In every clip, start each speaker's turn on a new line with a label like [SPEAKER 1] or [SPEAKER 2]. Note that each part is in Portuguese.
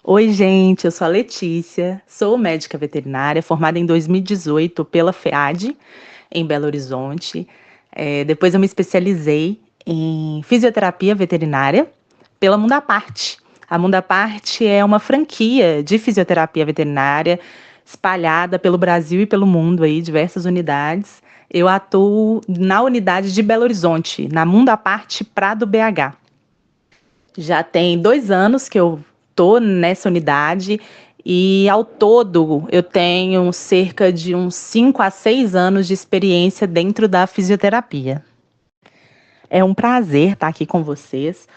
[SPEAKER 1] Oi, gente, eu sou a Letícia, sou médica veterinária, formada em 2018 pela FEAD, em Belo Horizonte. Depois eu me especializei em fisioterapia veterinária pela Mundaparte. A Mundaparte é uma franquia de fisioterapia veterinária espalhada pelo Brasil e pelo mundo, aí, diversas unidades. Eu atuo na unidade de Belo Horizonte, na Mundaparte Prado BH. Já tem 2 anos que eu estou nessa unidade e, ao todo, eu tenho cerca de uns 5 a 6 anos de experiência dentro da fisioterapia. É um prazer estar aqui com vocês,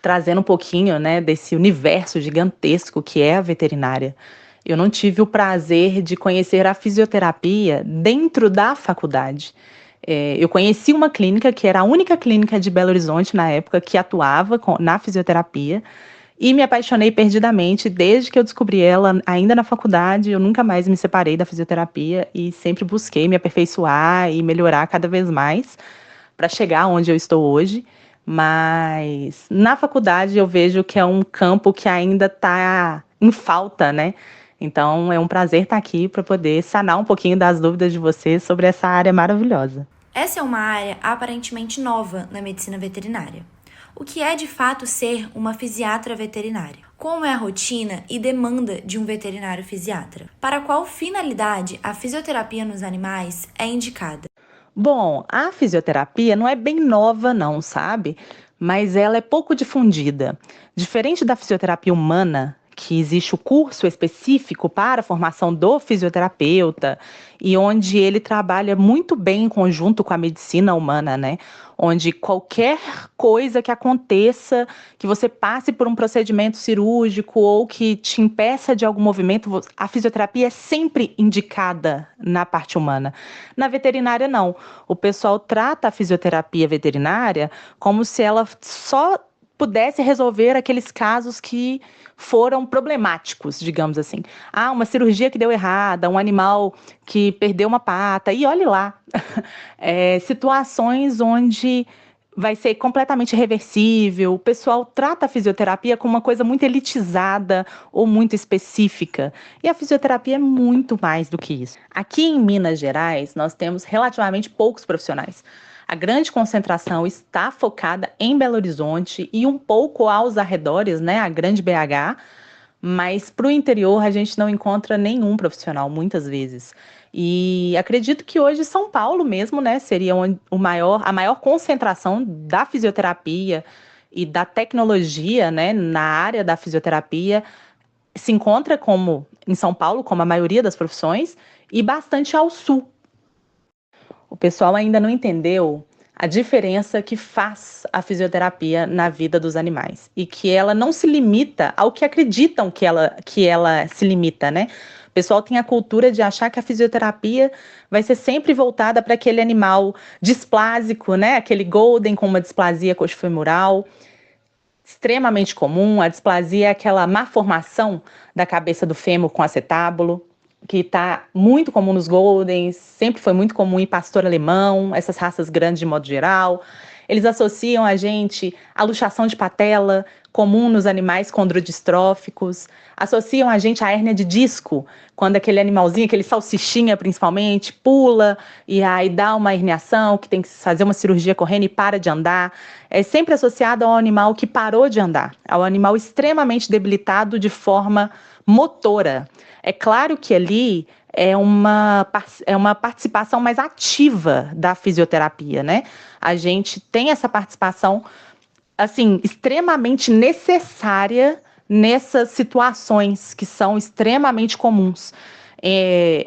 [SPEAKER 1] trazendo um pouquinho, né, desse universo gigantesco que é a veterinária. Eu não tive o prazer de conhecer a fisioterapia dentro da faculdade. Eu conheci uma clínica que era a única clínica de Belo Horizonte na época que atuava na fisioterapia e me apaixonei perdidamente desde que eu descobri ela ainda na faculdade. Eu nunca mais me separei da fisioterapia e sempre busquei me aperfeiçoar e melhorar cada vez mais para chegar onde eu estou hoje. Mas na faculdade eu vejo que é um campo que ainda está em falta, né? Então é um prazer estar aqui para poder sanar um pouquinho das dúvidas de vocês sobre essa área maravilhosa.
[SPEAKER 2] Essa é uma área aparentemente nova na medicina veterinária. O que é de fato ser uma fisiatra veterinária? Como é a rotina e demanda de um veterinário fisiatra? Para qual finalidade a fisioterapia nos animais é indicada?
[SPEAKER 1] Bom, a fisioterapia não é bem nova, não, sabe? Mas ela é pouco difundida. Diferente da fisioterapia humana, que existe o curso específico para a formação do fisioterapeuta e onde ele trabalha muito bem em conjunto com a medicina humana, né? Onde qualquer coisa que aconteça, que você passe por um procedimento cirúrgico ou que te impeça de algum movimento, a fisioterapia é sempre indicada na parte humana. Na veterinária, não. O pessoal trata a fisioterapia veterinária como se ela só pudesse resolver aqueles casos que foram problemáticos, digamos assim. Ah, uma cirurgia que deu errada, um animal que perdeu uma pata, e olhe lá. Situações onde vai ser completamente reversível. O pessoal trata a fisioterapia como uma coisa muito elitizada ou muito específica. E a fisioterapia é muito mais do que isso. Aqui em Minas Gerais, nós temos relativamente poucos profissionais. A grande concentração está focada em Belo Horizonte e um pouco aos arredores, né, a grande BH, mas para o interior a gente não encontra nenhum profissional, muitas vezes. E acredito que hoje São Paulo mesmo, né, seria a maior concentração da fisioterapia e da tecnologia, né, na área da fisioterapia. Se encontra como em São Paulo, como a maioria das profissões, e bastante ao sul. O pessoal ainda não entendeu a diferença que faz a fisioterapia na vida dos animais e que ela não se limita ao que acreditam que ela se limita, né? O pessoal tem a cultura de achar que a fisioterapia vai ser sempre voltada para aquele animal displásico, né? Aquele golden com uma displasia coxofemoral, extremamente comum. A displasia é aquela malformação da cabeça do fêmur com acetábulo, que está muito comum nos Goldens, sempre foi muito comum em pastor alemão, essas raças grandes de modo geral. Eles associam a gente à luxação de patela, comum nos animais condrodistróficos, associam a gente à hérnia de disco, quando aquele animalzinho, aquele salsichinha principalmente, pula e aí dá uma herniação, que tem que fazer uma cirurgia correndo e para de andar. É sempre associado ao animal que parou de andar, ao animal extremamente debilitado de forma motora. É claro que ali é uma participação mais ativa da fisioterapia, né? A gente tem essa participação, assim, extremamente necessária nessas situações que são extremamente comuns.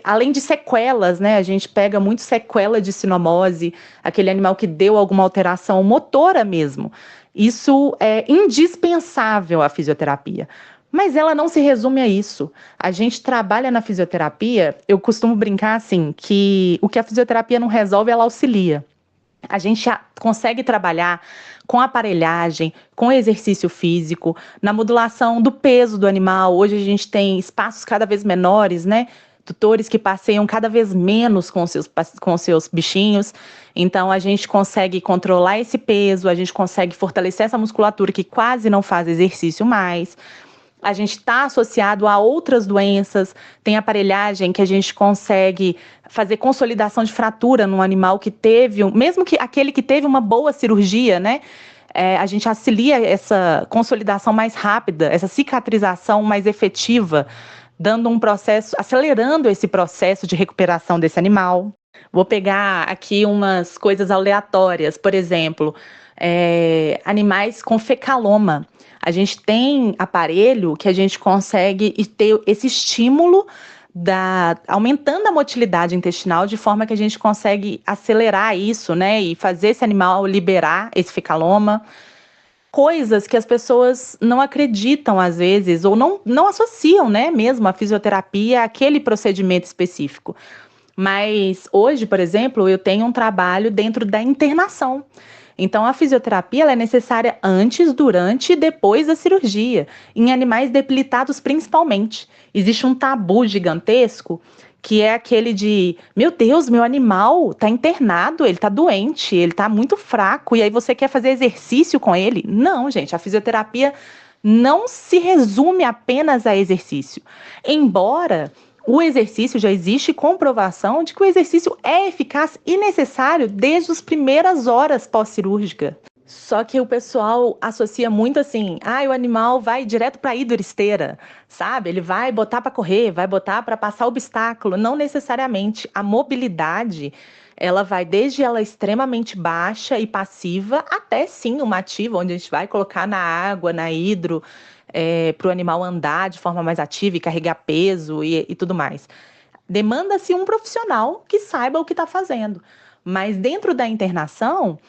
[SPEAKER 1] Além de sequelas, né? A gente pega muito sequela de sinomose, aquele animal que deu alguma alteração motora mesmo. Isso é indispensável à fisioterapia. Mas ela não se resume a isso. A gente trabalha na fisioterapia, eu costumo brincar assim, que o que a fisioterapia não resolve, ela auxilia. A gente consegue trabalhar com aparelhagem, com exercício físico, na modulação do peso do animal. Hoje a gente tem espaços cada vez menores, né? Tutores que passeiam cada vez menos com seus bichinhos. Então a gente consegue controlar esse peso, a gente consegue fortalecer essa musculatura que quase não faz exercício mais. A gente está associado a outras doenças, tem aparelhagem que a gente consegue fazer consolidação de fratura num animal que teve, mesmo que aquele que teve uma boa cirurgia, né? A gente auxilia essa consolidação mais rápida, essa cicatrização mais efetiva, dando um processo, acelerando esse processo de recuperação desse animal. Vou pegar aqui umas coisas aleatórias, por exemplo, animais com fecaloma. A gente tem aparelho que a gente consegue ter esse estímulo aumentando a motilidade intestinal de forma que a gente consegue acelerar isso, né, e fazer esse animal liberar esse fecaloma. Coisas que as pessoas não acreditam às vezes, ou não associam, né, mesmo a fisioterapia àquele procedimento específico. Mas hoje, por exemplo, eu tenho um trabalho dentro da internação. Então, a fisioterapia ela é necessária antes, durante e depois da cirurgia, em animais debilitados principalmente. Existe um tabu gigantesco que é aquele de, meu Deus, meu animal está internado, ele está doente, ele está muito fraco, e aí você quer fazer exercício com ele? Não, gente, a fisioterapia não se resume apenas a exercício. Embora o exercício, já existe comprovação de que o exercício é eficaz e necessário desde as primeiras horas pós-cirúrgica. Só que o pessoal associa muito assim, o animal vai direto para ir da esteira, sabe? Ele vai botar para correr, vai botar para passar obstáculo. Não necessariamente. A mobilidade, ela vai desde ela extremamente baixa e passiva, até sim uma ativa, onde a gente vai colocar na água, na hidro, para o animal andar de forma mais ativa e carregar peso e tudo mais. Demanda-se um profissional que saiba o que está fazendo. Mas dentro da internação,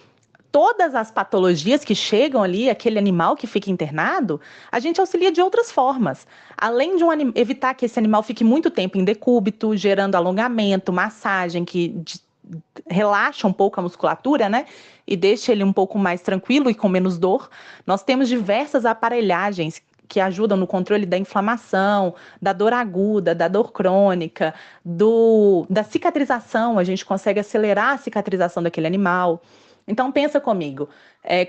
[SPEAKER 1] todas as patologias que chegam ali, aquele animal que fica internado, a gente auxilia de outras formas. Além de evitar que esse animal fique muito tempo em decúbito, gerando alongamento, massagem, que relaxa um pouco a musculatura, né? E deixa ele um pouco mais tranquilo e com menos dor. Nós temos diversas aparelhagens que ajudam no controle da inflamação, da dor aguda, da dor crônica, da cicatrização. A gente consegue acelerar a cicatrização daquele animal. Então, pensa comigo,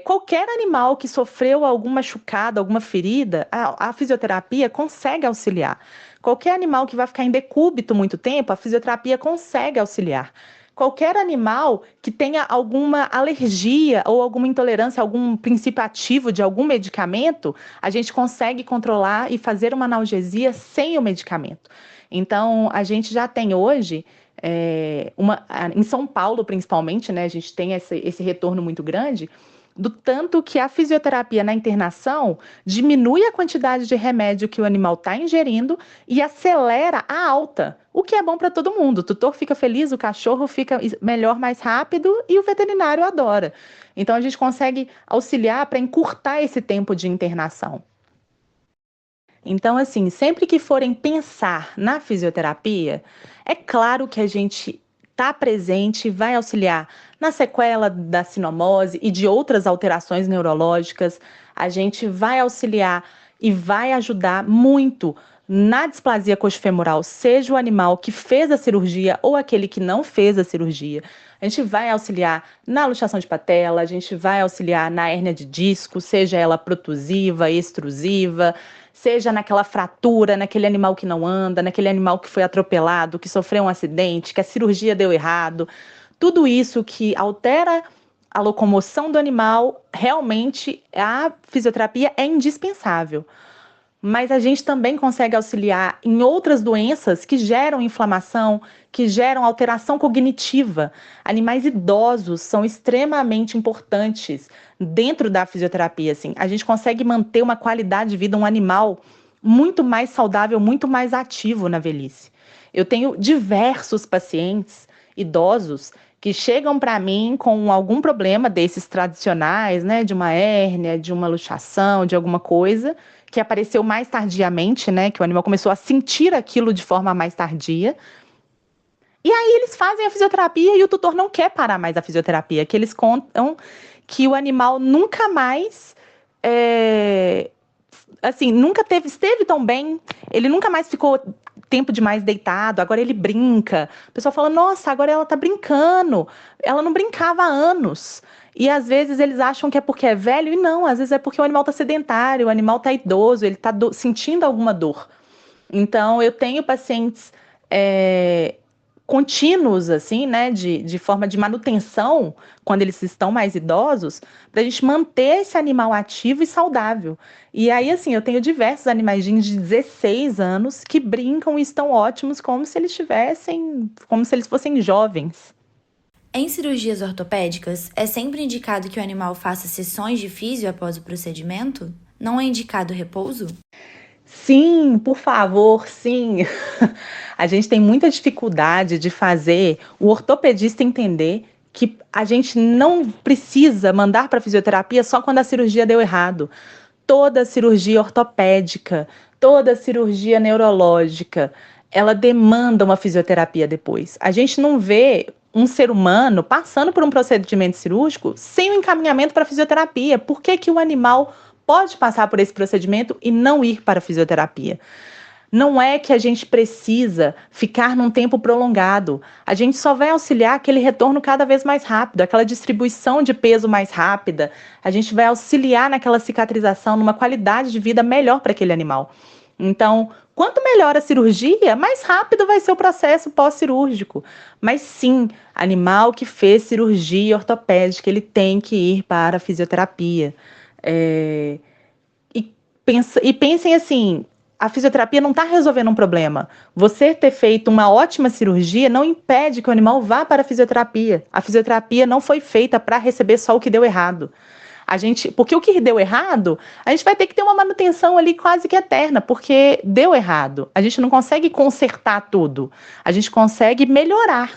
[SPEAKER 1] qualquer animal que sofreu alguma machucada, alguma ferida, a fisioterapia consegue auxiliar. Qualquer animal que vai ficar em decúbito muito tempo, a fisioterapia consegue auxiliar. Qualquer animal que tenha alguma alergia ou alguma intolerância a algum princípio ativo de algum medicamento, a gente consegue controlar e fazer uma analgesia sem o medicamento. Então, a gente já tem hoje, em São Paulo principalmente, né, a gente tem esse retorno muito grande, do tanto que a fisioterapia na internação diminui a quantidade de remédio que o animal está ingerindo e acelera a alta, o que é bom para todo mundo. O tutor fica feliz, o cachorro fica melhor mais rápido e o veterinário adora. Então, a gente consegue auxiliar para encurtar esse tempo de internação. Então, assim, sempre que forem pensar na fisioterapia, é claro que a gente está presente, vai auxiliar na sequela da sinomose e de outras alterações neurológicas. A gente vai auxiliar e vai ajudar muito na displasia coxofemoral, seja o animal que fez a cirurgia ou aquele que não fez a cirurgia. A gente vai auxiliar na luxação de patela, a gente vai auxiliar na hérnia de disco, seja ela protusiva, extrusiva, seja naquela fratura, naquele animal que não anda, naquele animal que foi atropelado, que sofreu um acidente, que a cirurgia deu errado. Tudo isso que altera a locomoção do animal, realmente a fisioterapia é indispensável. Mas a gente também consegue auxiliar em outras doenças que geram inflamação, que geram alteração cognitiva. Animais idosos são extremamente importantes dentro da fisioterapia. Assim. A gente consegue manter uma qualidade de vida, um animal muito mais saudável, muito mais ativo na velhice. Eu tenho diversos pacientes idosos que chegam para mim com algum problema desses tradicionais, né, de uma hérnia, de uma luxação, de alguma coisa, que apareceu mais tardiamente, né, que o animal começou a sentir aquilo de forma mais tardia. E aí eles fazem a fisioterapia e o tutor não quer parar mais a fisioterapia, que eles contam que o animal nunca mais, nunca esteve tão bem, ele nunca mais ficou tempo demais deitado, agora ele brinca. O pessoal fala, nossa, agora ela tá brincando. Ela não brincava há anos. E às vezes eles acham que é porque é velho, e não, às vezes é porque o animal está sedentário, o animal está idoso, ele está sentindo alguma dor. Então, eu tenho pacientes contínuos, assim, né, de forma de manutenção, quando eles estão mais idosos, para a gente manter esse animal ativo e saudável. E aí, assim, eu tenho diversos animaizinhos de 16 anos que brincam e estão ótimos, como se eles fossem jovens.
[SPEAKER 2] Em cirurgias ortopédicas, é sempre indicado que o animal faça sessões de físio após o procedimento? Não é indicado repouso?
[SPEAKER 1] Sim, por favor, sim. A gente tem muita dificuldade de fazer o ortopedista entender que a gente não precisa mandar para fisioterapia só quando a cirurgia deu errado. Toda cirurgia ortopédica, toda cirurgia neurológica, ela demanda uma fisioterapia depois. A gente não vê um ser humano passando por um procedimento cirúrgico sem o encaminhamento para fisioterapia. Por que que o animal pode passar por esse procedimento e não ir para a fisioterapia? Não é que a gente precisa ficar num tempo prolongado. A gente só vai auxiliar aquele retorno cada vez mais rápido, aquela distribuição de peso mais rápida. A gente vai auxiliar naquela cicatrização, numa qualidade de vida melhor para aquele animal. Então, quanto melhor a cirurgia, mais rápido vai ser o processo pós-cirúrgico. Mas sim, animal que fez cirurgia ortopédica, ele tem que ir para a fisioterapia. É, e pensem assim, a fisioterapia não está resolvendo um problema. Você ter feito uma ótima cirurgia não impede que o animal vá para a fisioterapia. A fisioterapia não foi feita para receber só o que deu errado. Porque o que deu errado, a gente vai ter que ter uma manutenção ali quase que eterna, porque deu errado. A gente não consegue consertar tudo. A gente consegue melhorar.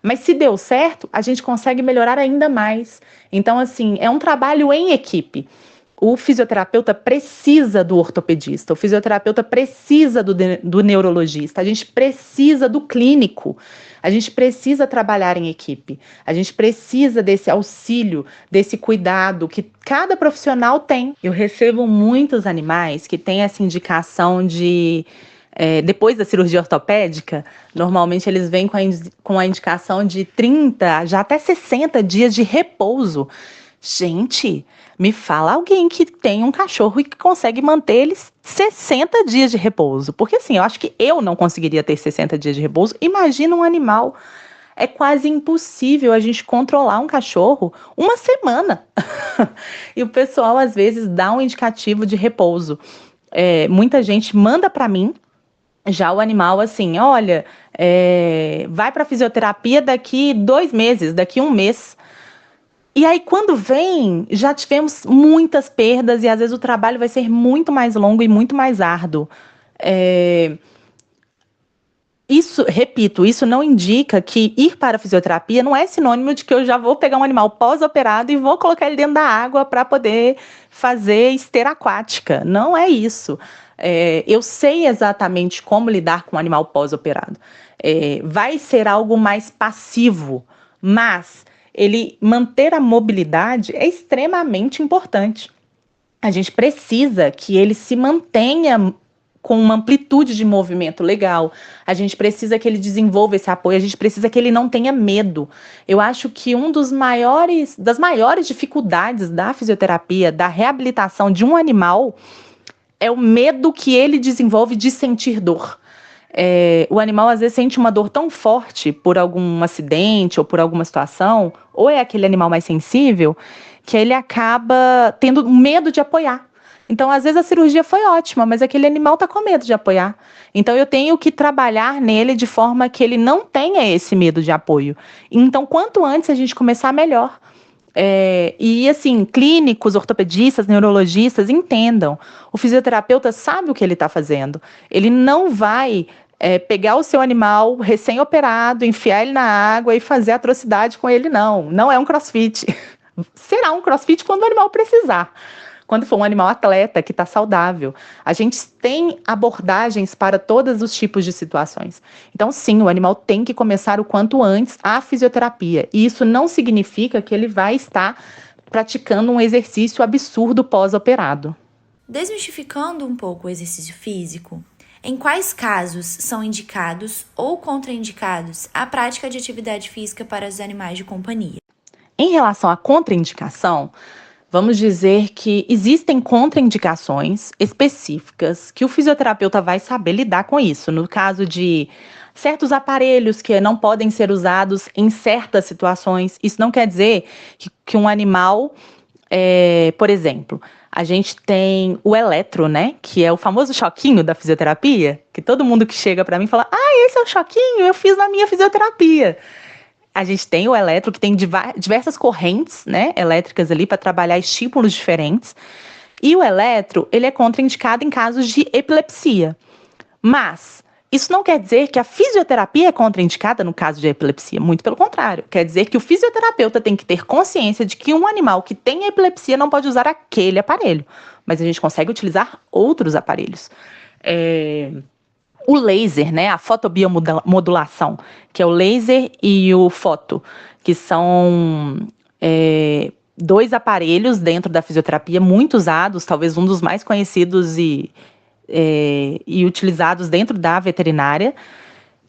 [SPEAKER 1] Mas se deu certo, a gente consegue melhorar ainda mais. Então, assim, é um trabalho em equipe. O fisioterapeuta precisa do ortopedista, o fisioterapeuta precisa do neurologista, a gente precisa do clínico, a gente precisa trabalhar em equipe, a gente precisa desse auxílio, desse cuidado que cada profissional tem. Eu recebo muitos animais que têm essa indicação de depois da cirurgia ortopédica, normalmente eles vêm com a indicação de 30, já até 60 dias de repouso. Gente, me fala alguém que tem um cachorro e que consegue manter eles 60 dias de repouso. Porque assim, eu acho que eu não conseguiria ter 60 dias de repouso. Imagina um animal. É quase impossível a gente controlar um cachorro uma semana. E o pessoal, às vezes, dá um indicativo de repouso. Muita gente manda para mim já o animal assim, olha, vai para fisioterapia daqui 2 meses, daqui 1 mês. E aí, quando vem, já tivemos muitas perdas e às vezes o trabalho vai ser muito mais longo e muito mais árduo. Isso, repito, isso não indica que ir para a fisioterapia não é sinônimo de que eu já vou pegar um animal pós-operado e vou colocar ele dentro da água para poder fazer esteira aquática. Não é isso. Eu sei exatamente como lidar com um animal pós-operado. Vai ser algo mais passivo, mas ele manter a mobilidade é extremamente importante. A gente precisa que ele se mantenha com uma amplitude de movimento legal. A gente precisa que ele desenvolva esse apoio, a gente precisa que ele não tenha medo. Eu acho que das maiores dificuldades da fisioterapia, da reabilitação de um animal, é o medo que ele desenvolve de sentir dor. O animal às vezes sente uma dor tão forte por algum acidente ou por alguma situação, ou é aquele animal mais sensível, que ele acaba tendo medo de apoiar. Então, às vezes a cirurgia foi ótima, mas aquele animal está com medo de apoiar. Então, eu tenho que trabalhar nele de forma que ele não tenha esse medo de apoio. Então, quanto antes a gente começar, melhor. E assim, clínicos, ortopedistas, neurologistas entendam. O fisioterapeuta sabe o que ele está fazendo. Ele não vai pegar o seu animal recém-operado, enfiar ele na água e fazer atrocidade com ele, não. Não é um crossfit. Será um crossfit quando o animal precisar. Quando for um animal atleta que está saudável. A gente tem abordagens para todos os tipos de situações. Então, sim, o animal tem que começar o quanto antes a fisioterapia. E isso não significa que ele vai estar praticando um exercício absurdo pós-operado.
[SPEAKER 2] Desmistificando um pouco o exercício físico, em quais casos são indicados ou contraindicados a prática de atividade física para os animais de companhia?
[SPEAKER 1] Em relação à contraindicação, vamos dizer que existem contraindicações específicas que o fisioterapeuta vai saber lidar com isso. No caso de certos aparelhos que não podem ser usados em certas situações, isso não quer dizer que um animal, por exemplo, a gente tem o eletro, né? Que é o famoso choquinho da fisioterapia, que todo mundo que chega para mim fala: ah, esse é o choquinho, eu fiz na minha fisioterapia. A gente tem o eletro, que tem diversas correntes, né, elétricas ali para trabalhar estímulos diferentes. E o eletro, ele é contraindicado em casos de epilepsia. Mas isso não quer dizer que a fisioterapia é contraindicada no caso de epilepsia. Muito pelo contrário. Quer dizer que o fisioterapeuta tem que ter consciência de que um animal que tem epilepsia não pode usar aquele aparelho. Mas a gente consegue utilizar outros aparelhos. O laser, né, a fotobiomodulação, que é o laser e o foto, que são dois aparelhos dentro da fisioterapia muito usados, talvez um dos mais conhecidos e utilizados dentro da veterinária.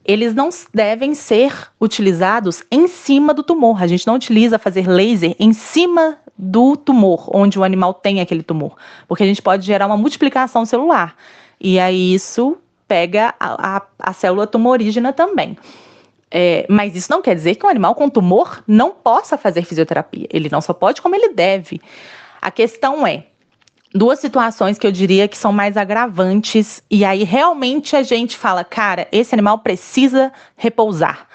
[SPEAKER 1] Eles não devem ser utilizados em cima do tumor. A gente não utiliza fazer laser em cima do tumor, onde o animal tem aquele tumor, porque a gente pode gerar uma multiplicação celular. E aí isso pega a célula tumorígena também. Mas isso não quer dizer que um animal com tumor não possa fazer fisioterapia. Ele não só pode, como ele deve. A questão é duas situações que eu diria que são mais agravantes, e aí realmente a gente fala, cara, esse animal precisa repousar.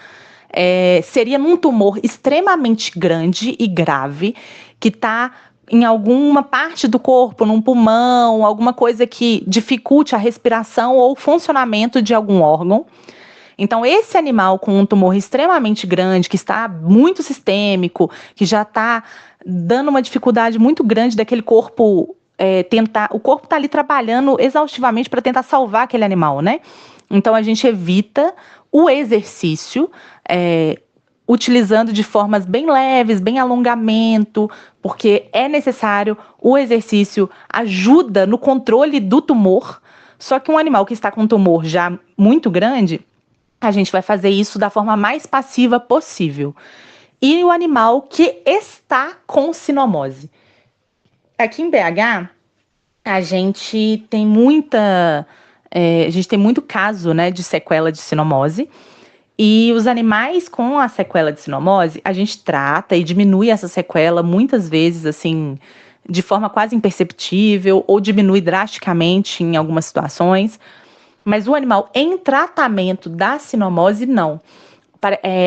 [SPEAKER 1] Seria num tumor extremamente grande e grave, que está em alguma parte do corpo, num pulmão, alguma coisa que dificulte a respiração ou o funcionamento de algum órgão. Então, esse animal com um tumor extremamente grande, que está muito sistêmico, que já está dando uma dificuldade muito grande daquele corpo o corpo está ali trabalhando exaustivamente para tentar salvar aquele animal, né? Então, a gente evita o exercício, utilizando de formas bem leves, bem alongamento, porque é necessário. O exercício ajuda no controle do tumor, só que um animal que está com um tumor já muito grande, a gente vai fazer isso da forma mais passiva possível. E o animal que está com sinomose. Aqui em BH, a gente tem muito caso, né, de sequela de sinomose. E os animais com a sequela de sinomose, a gente trata e diminui essa sequela muitas vezes, assim, de forma quase imperceptível, ou diminui drasticamente em algumas situações. Mas o animal em tratamento da sinomose, não.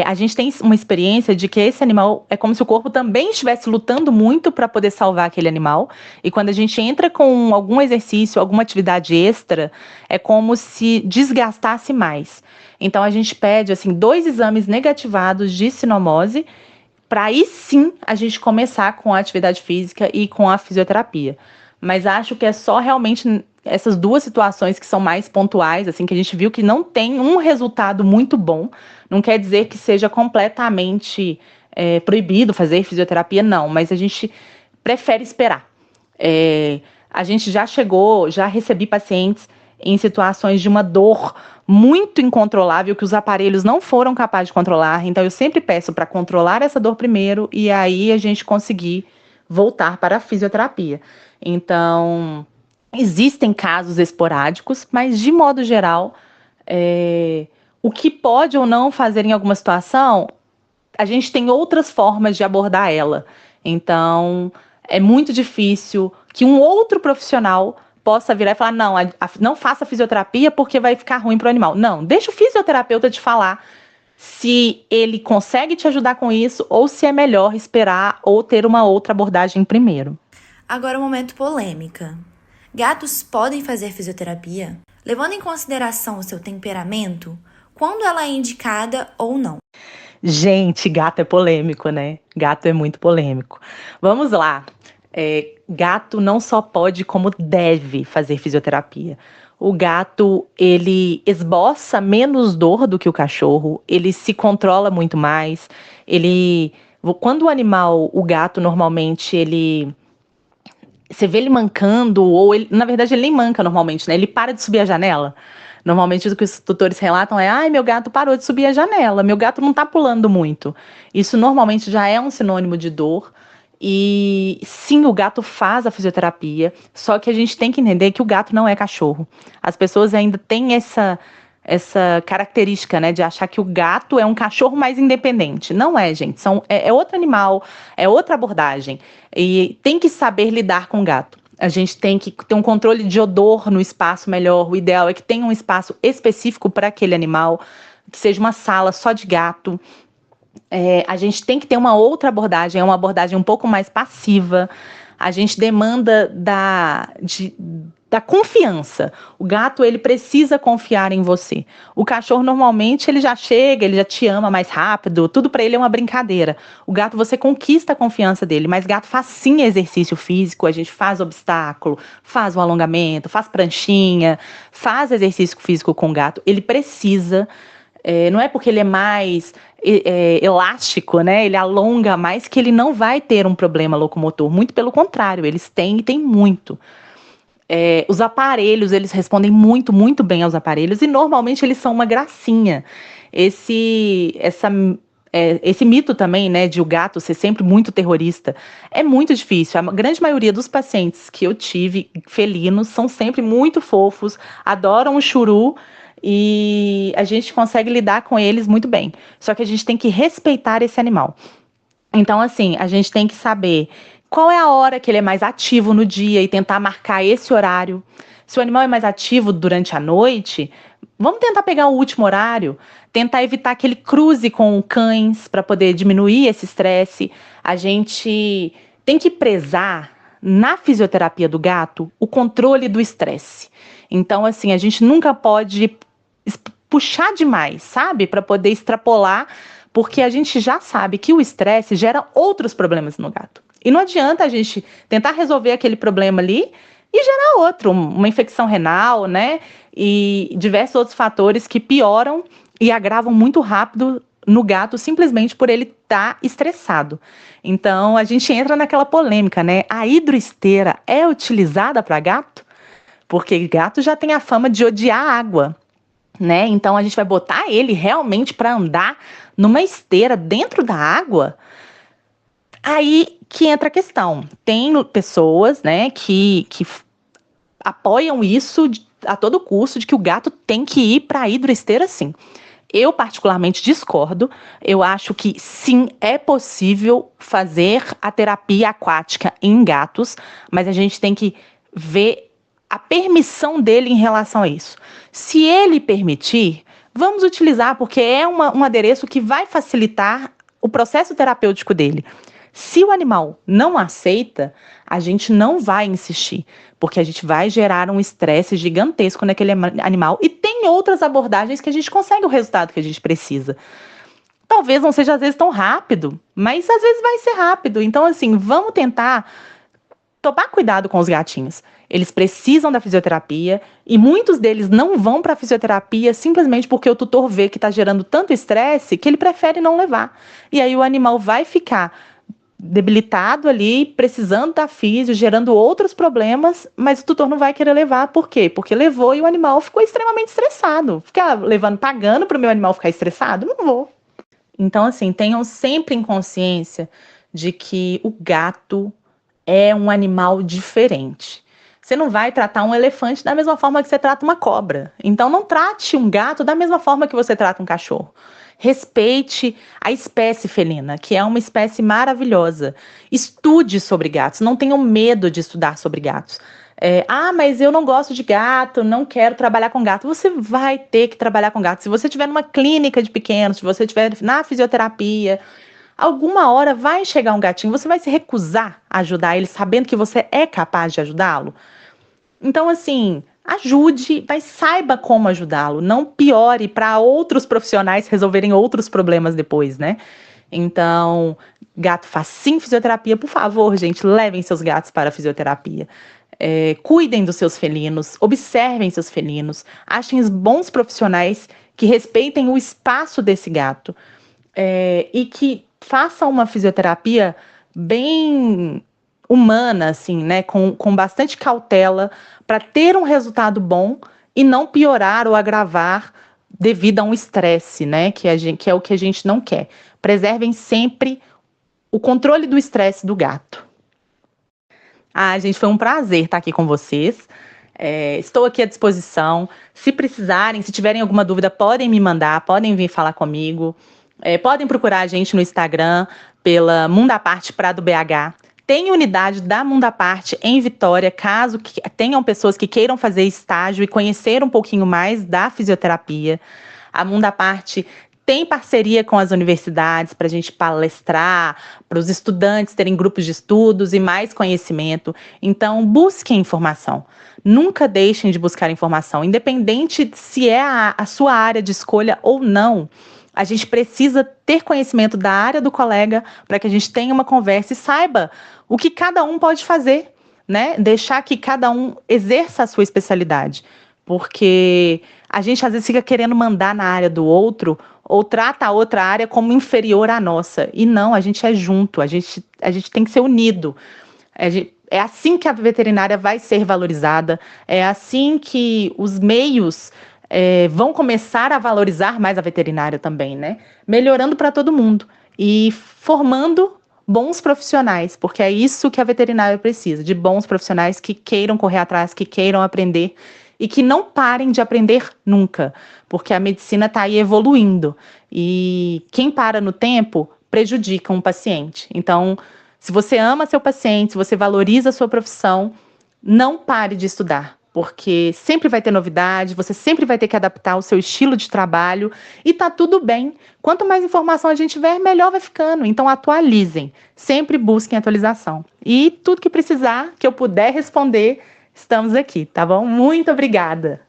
[SPEAKER 1] A gente tem uma experiência de que esse animal é como se o corpo também estivesse lutando muito para poder salvar aquele animal. E quando a gente entra com algum exercício, alguma atividade extra, é como se desgastasse mais. Então a gente pede assim 2 exames negativados de sinomose, para aí sim a gente começar com a atividade física e com a fisioterapia. Mas acho que é só realmente essas duas situações que são mais pontuais, assim, que a gente viu que não tem um resultado muito bom. Não quer dizer que seja completamente proibido fazer fisioterapia, não, mas a gente prefere esperar. A gente já recebi pacientes em situações de uma dor muito incontrolável, que os aparelhos não foram capazes de controlar. Então, eu sempre peço para controlar essa dor primeiro e aí a gente conseguir voltar para a fisioterapia. Então, existem casos esporádicos, mas, de modo geral, o que pode ou não fazer em alguma situação, a gente tem outras formas de abordar ela. Então, é muito difícil que um outro profissional possa virar e falar, não, não faça fisioterapia porque vai ficar ruim para o animal. Não, deixa o fisioterapeuta te falar se ele consegue te ajudar com isso ou se é melhor esperar ou ter uma outra abordagem primeiro.
[SPEAKER 2] Agora, um momento polêmica. Gatos podem fazer fisioterapia? Levando em consideração o seu temperamento, quando ela é indicada ou não?
[SPEAKER 1] Gente, gato é polêmico, né? Gato é muito polêmico. Vamos lá. Gato não só pode, como deve fazer fisioterapia. O gato, ele esboça menos dor do que o cachorro, ele se controla muito mais. Quando o gato, normalmente, você vê ele mancando, ou na verdade ele nem manca normalmente, né? Ele para de subir a janela. Normalmente o que os tutores relatam é: ai, meu gato parou de subir a janela, meu gato não está pulando muito. Isso normalmente já é um sinônimo de dor. E sim, o gato faz a fisioterapia, só que a gente tem que entender que o gato não é cachorro. As pessoas ainda têm essa característica, né, de achar que o gato é um cachorro mais independente. Não é, gente. É outro animal, é outra abordagem. E tem que saber lidar com o gato. A gente tem que ter um controle de odor no espaço melhor. O ideal é que tenha um espaço específico para aquele animal, que seja uma sala só de gato. A gente tem que ter uma outra abordagem, é uma abordagem um pouco mais passiva. A gente demanda da confiança. O gato, ele precisa confiar em você. O cachorro, normalmente, ele já chega, ele já te ama mais rápido, tudo para ele é uma brincadeira. O gato, você conquista a confiança dele, mas gato faz sim exercício físico, a gente faz obstáculo, faz o alongamento, faz pranchinha, faz exercício físico com o gato. Ele precisa, não é porque ele é mais elástico, né? Ele alonga mais que ele não vai ter um problema locomotor. Muito pelo contrário, eles têm e têm muito. Os aparelhos, eles respondem muito, muito bem aos aparelhos e normalmente eles são uma gracinha. Esse mito também, né, de o gato ser sempre muito terrorista, é muito difícil. A grande maioria dos pacientes que eu tive, felinos, são sempre muito fofos, adoram o churu e a gente consegue lidar com eles muito bem. Só que a gente tem que respeitar esse animal. Então, assim, a gente tem que saber qual é a hora que ele é mais ativo no dia e tentar marcar esse horário. Se o animal é mais ativo durante a noite, vamos tentar pegar o último horário, tentar evitar que ele cruze com cães para poder diminuir esse estresse. A gente tem que prezar na fisioterapia do gato o controle do estresse. Então, assim, a gente nunca pode puxar demais, sabe? Para poder extrapolar, porque a gente já sabe que o estresse gera outros problemas no gato. E não adianta a gente tentar resolver aquele problema ali e gerar outro, uma infecção renal, né? E diversos outros fatores que pioram e agravam muito rápido no gato simplesmente por ele estar estressado. Então, a gente entra naquela polêmica, né? A hidroesteira é utilizada para gato? Porque gato já tem a fama de odiar água, né? Então, a gente vai botar ele realmente para andar numa esteira dentro da água? Aí que entra a questão. Tem pessoas, né, que apoiam isso a todo custo, de que o gato tem que ir para a hidroesteira, sim. Eu, particularmente, discordo. Eu acho que, sim, é possível fazer a terapia aquática em gatos, mas a gente tem que ver a permissão dele em relação a isso. Se ele permitir, vamos utilizar, porque é um adereço que vai facilitar o processo terapêutico dele. Se o animal não aceita, a gente não vai insistir, porque a gente vai gerar um estresse gigantesco naquele animal e tem outras abordagens que a gente consegue o resultado que a gente precisa. Talvez não seja às vezes tão rápido, mas às vezes vai ser rápido. Então, assim, vamos tentar tomar cuidado com os gatinhos. Eles precisam da fisioterapia e muitos deles não vão para a fisioterapia simplesmente porque o tutor vê que está gerando tanto estresse que ele prefere não levar. E aí o animal vai ficar debilitado ali, precisando da fisio, gerando outros problemas, mas o tutor não vai querer levar. Por quê? Porque levou e o animal ficou extremamente estressado. Ficar levando, pagando para o meu animal ficar estressado? Não vou. Então, assim, tenham sempre em consciência de que o gato é um animal diferente. Você não vai tratar um elefante da mesma forma que você trata uma cobra. Então, não trate um gato da mesma forma que você trata um cachorro. Respeite a espécie felina, que é uma espécie maravilhosa. Estude sobre gatos, não tenham medo de estudar sobre gatos. Mas eu não gosto de gato, não quero trabalhar com gato. Você vai ter que trabalhar com gato. Se você estiver numa clínica de pequenos, se você estiver na fisioterapia, alguma hora vai chegar um gatinho, você vai se recusar a ajudar ele, sabendo que você é capaz de ajudá-lo? Então, assim, ajude, mas saiba como ajudá-lo. Não piore para outros profissionais resolverem outros problemas depois, né? Então, gato faz sim fisioterapia. Por favor, gente, levem seus gatos para a fisioterapia. Cuidem dos seus felinos, observem seus felinos. Achem os bons profissionais que respeitem o espaço desse gato. E que façam uma fisioterapia bem humana, assim, né, com bastante cautela, para ter um resultado bom e não piorar ou agravar devido a um estresse, né? Que é o que a gente não quer. Preservem sempre o controle do estresse do gato. Gente, foi um prazer estar aqui com vocês. Estou aqui à disposição. Se precisarem, se tiverem alguma dúvida, podem me mandar, podem vir falar comigo. Podem procurar a gente no Instagram pela Mundaparte Prado BH. Tem unidade da Mundaparte em Vitória, caso tenham pessoas que queiram fazer estágio e conhecer um pouquinho mais da fisioterapia. A Mundaparte tem parceria com as universidades para a gente palestrar, para os estudantes terem grupos de estudos e mais conhecimento. Então, busquem informação. Nunca deixem de buscar informação, independente se é a sua área de escolha ou não. A gente precisa ter conhecimento da área do colega para que a gente tenha uma conversa e saiba o que cada um pode fazer, né? Deixar que cada um exerça a sua especialidade. Porque a gente às vezes fica querendo mandar na área do outro ou trata a outra área como inferior à nossa. E não, a gente é junto, a gente tem que ser unido. É assim que a veterinária vai ser valorizada, é assim que os meios vão começar a valorizar mais a veterinária também, né? Melhorando para todo mundo e formando bons profissionais, porque é isso que a veterinária precisa, de bons profissionais que queiram correr atrás, que queiram aprender e que não parem de aprender nunca, porque a medicina está aí evoluindo e quem para no tempo prejudica um paciente. Então, se você ama seu paciente, se você valoriza a sua profissão, não pare de estudar, porque sempre vai ter novidade, você sempre vai ter que adaptar o seu estilo de trabalho e tá tudo bem. Quanto mais informação a gente tiver, melhor vai ficando. Então atualizem, sempre busquem atualização. E tudo que precisar, que eu puder responder, estamos aqui, tá bom? Muito obrigada!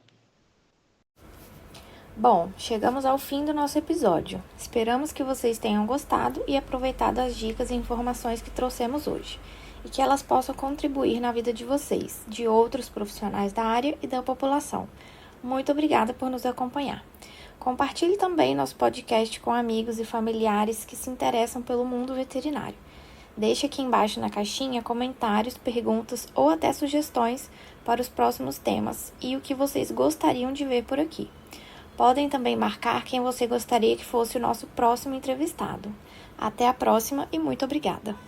[SPEAKER 2] Bom, chegamos ao fim do nosso episódio. Esperamos que vocês tenham gostado e aproveitado as dicas e informações que trouxemos hoje, e que elas possam contribuir na vida de vocês, de outros profissionais da área e da população. Muito obrigada por nos acompanhar. Compartilhe também nosso podcast com amigos e familiares que se interessam pelo mundo veterinário. Deixe aqui embaixo na caixinha comentários, perguntas ou até sugestões para os próximos temas e o que vocês gostariam de ver por aqui. Podem também marcar quem você gostaria que fosse o nosso próximo entrevistado. Até a próxima e muito obrigada!